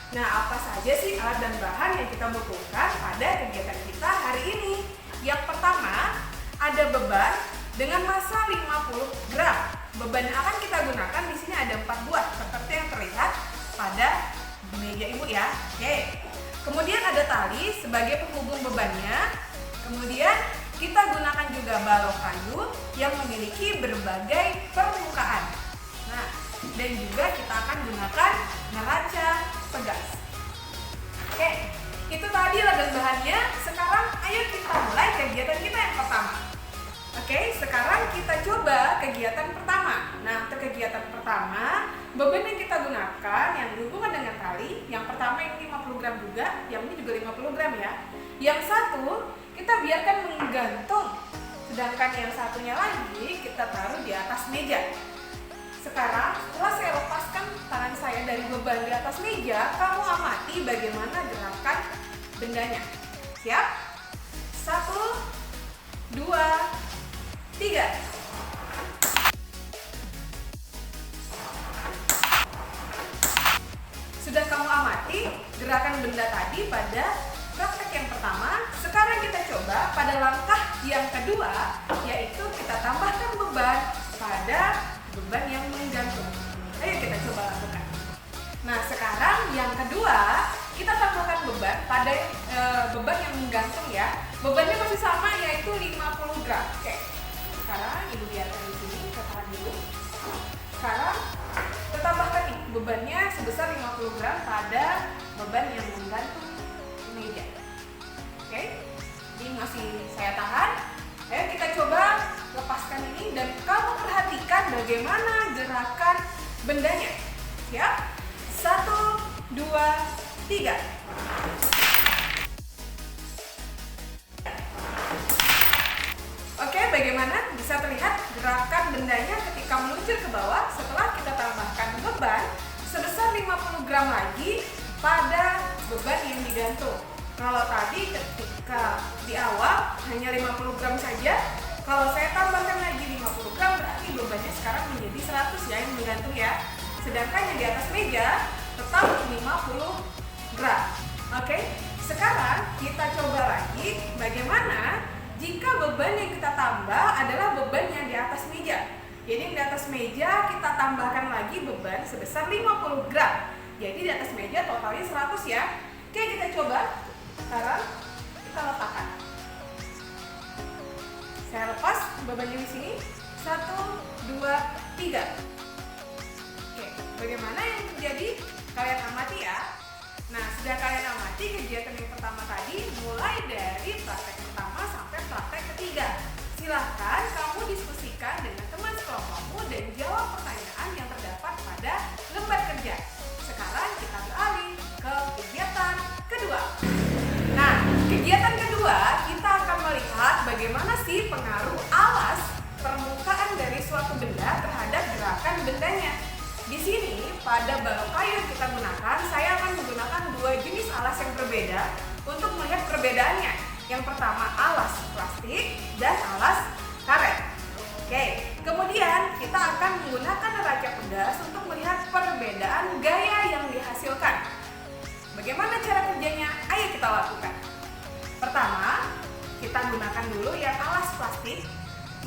Nah, apa saja sih alat dan bahan yang kita butuhkan pada kegiatan kita hari ini? Yang pertama, ada beban dengan massa 50 gram. Beban yang akan kita gunakan di sini ada 4 buah, seperti yang terlihat pada meja ibu ya. Oke. Kemudian ada tali sebagai penghubung bebannya. Kemudian kita gunakan juga balok kayu yang memiliki berbagai permukaan. Nah, dan juga kita akan gunakan neraca pegas. Oke, itu tadi alat dan bahannya. Sekarang ayo kita mulai kegiatan kita yang pertama. Oke, sekarang kita coba kegiatan pertama. Nah, untuk kegiatan pertama, beban yang kita gunakan yang berhubungan dengan tali. Yang pertama ini 50 gram juga, yang ini juga 50 gram ya. Yang satu kita biarkan menggantung, sedangkan yang satunya lagi kita taruh di atas meja. Sekarang setelah saya lepaskan tangan saya dari beban di atas meja, kamu amati bagaimana gerakan bendanya. Siap? 1, 2, 3. Sudah kamu amati gerakan benda tadi pada praktek yang pertama. Sekarang kita coba pada langkah yang kedua, yaitu kita tambahkan beban pada beban yang menggantung. Ayo kita coba lakukan. Nah, sekarang yang kedua, kita tambahkan beban pada beban yang menggantung ya. Bebannya masih sama, yaitu 50 gram. Oke. Sekarang ibu biarkan di sini, kita tahan dulu. Sekarang kita tambahkan nih bebannya sebesar 50 gram pada beban yang menggantung meja. Oke. Ini masih saya tahan. Ayo kita coba lepaskan ini dan kamu perhatikan bagaimana gerakan bendanya. Siap? 1, 2, 3. Oke, bagaimana? Bisa terlihat gerakan bendanya ketika meluncur ke bawah setelah kita tambahkan beban sebesar 50 gram lagi pada beban yang digantung. Kalau tadi ketika di awal hanya 50 gram saja, kalau saya tambahkan lagi 50 gram berarti bebannya sekarang menjadi 100 ya yang digantung ya. Sedangkan yang di atas meja tetap 50 gram. Oke, sekarang kita coba lagi bagaimana jika beban yang kita tambah adalah beban yang di atas meja. Jadi yang di atas meja kita tambahkan lagi beban sebesar 50 gram. Jadi di atas meja totalnya 100 ya. Oke, kita coba. Sekarang kita letakkan. Saya lepas bebannya di sini. 1, 2, 3. Oke, bagaimana yang terjadi? Kalian amati ya. Nah, sudah kalian amati kegiatan yang pertama tadi, mulai dari praktek pertama sampai praktek ketiga. Silahkan kamu diskusikan dengan teman sekelompokmu dan jawab pertanyaan yang terdapat pada lembar kerja. Sekarang kita beralih ke kegiatan kedua. Nah, kegiatan kedua kita akan melihat bagaimana sih pengaruh alas permukaan dari suatu benda terhadap gerakan bendanya. Di sini pada balok kayu yang kita gunakan, saya akan menggunakan dua jenis alas yang berbeda untuk melihat perbedaannya. Yang pertama alas plastik dan alas karet. Oke, kemudian kita akan menggunakan neraca pegas untuk melihat perbedaan gaya yang dihasilkan. Bagaimana cara kerjanya? Ayo kita lakukan. Pertama, kita gunakan dulu yang alas plastik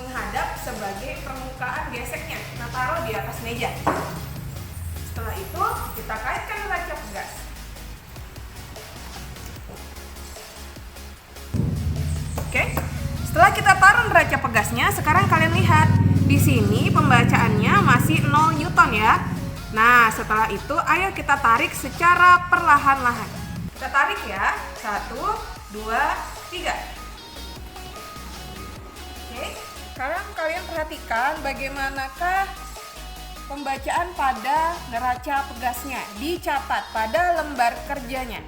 menghadap sebagai permukaan geseknya. Kita taruh di atas meja. Setelah itu, kita kaitkan neraca pegas. Oke, setelah kita taruh neraca pegasnya, sekarang kalian lihat di sini pembacaannya masih 0 Newton ya. Nah, setelah itu ayo kita tarik secara perlahan-lahan. Kita tarik ya. 1, 2, 3. Oke, sekarang kalian perhatikan bagaimanakah pembacaan pada neraca pegasnya. Dicatat pada lembar kerjanya.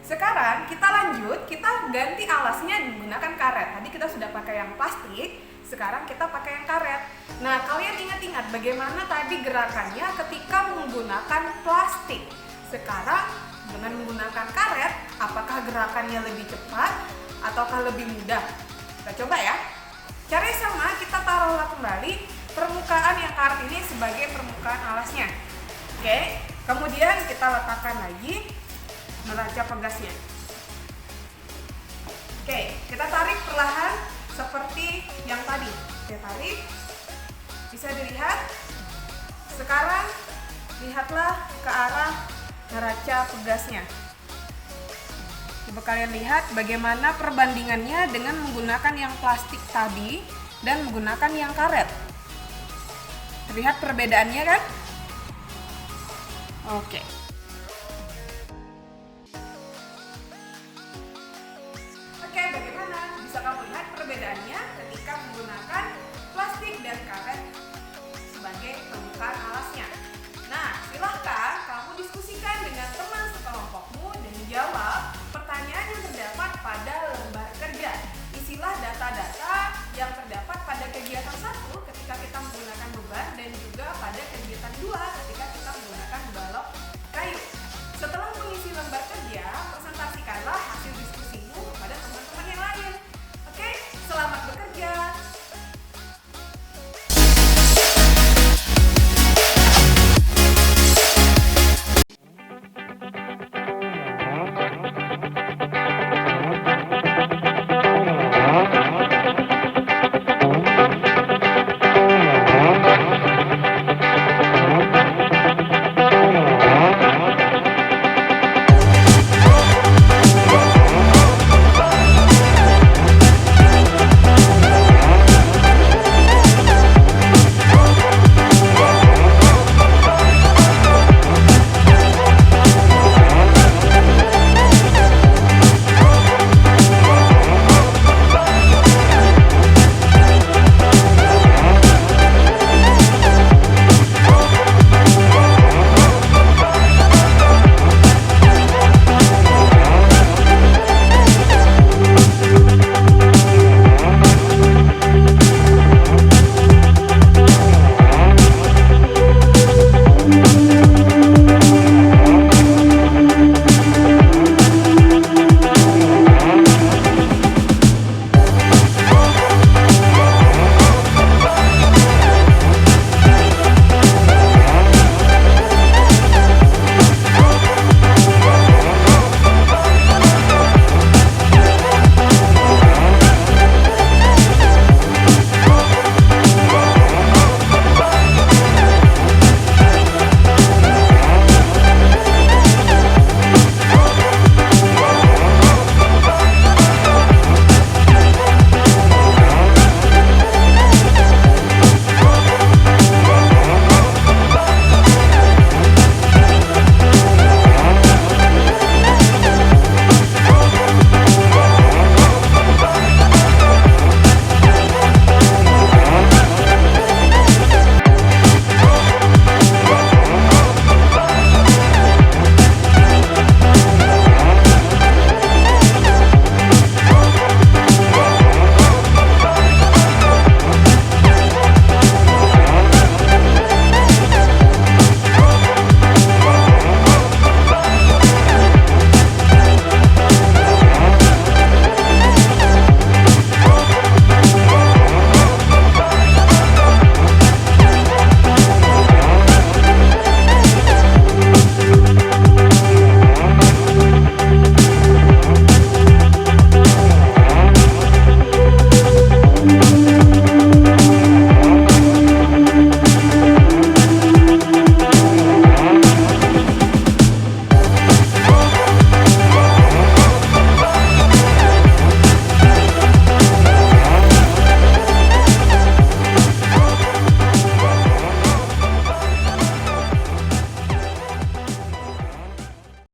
Sekarang kita lanjut, kita ganti alasnya menggunakan karet. Tadi kita sudah pakai yang plastik, sekarang kita pakai yang karet. Nah, kalian ingat-ingat bagaimana tadi gerakannya ketika menggunakan plastik. Sekarang dengan menggunakan karet, apakah gerakannya lebih cepat ataukah lebih mudah? Kita coba ya. Caranya sama, kita taruhlah kembali permukaan yang karet ini sebagai permukaan alasnya. Oke, kemudian kita letakkan lagi neraca pegasnya. Oke, kita tarik perlahan seperti yang tadi. Kita tarik, bisa dilihat. Sekarang lihatlah ke arah neraca pegasnya. Coba kalian lihat bagaimana perbandingannya dengan menggunakan yang plastik tadi dan menggunakan yang karet. Terlihat perbedaannya kan? Oke. Oke, bagaimana? Bisa kamu lihat perbedaannya ketika menggunakan plastik dan karet sebagai permukaan alasnya. Nah, silahkan kamu diskusikan dengan teman sekelompokmu dan jawab pertanyaan yang terdapat pada lembar kerja. Isilah data-data yang terdapat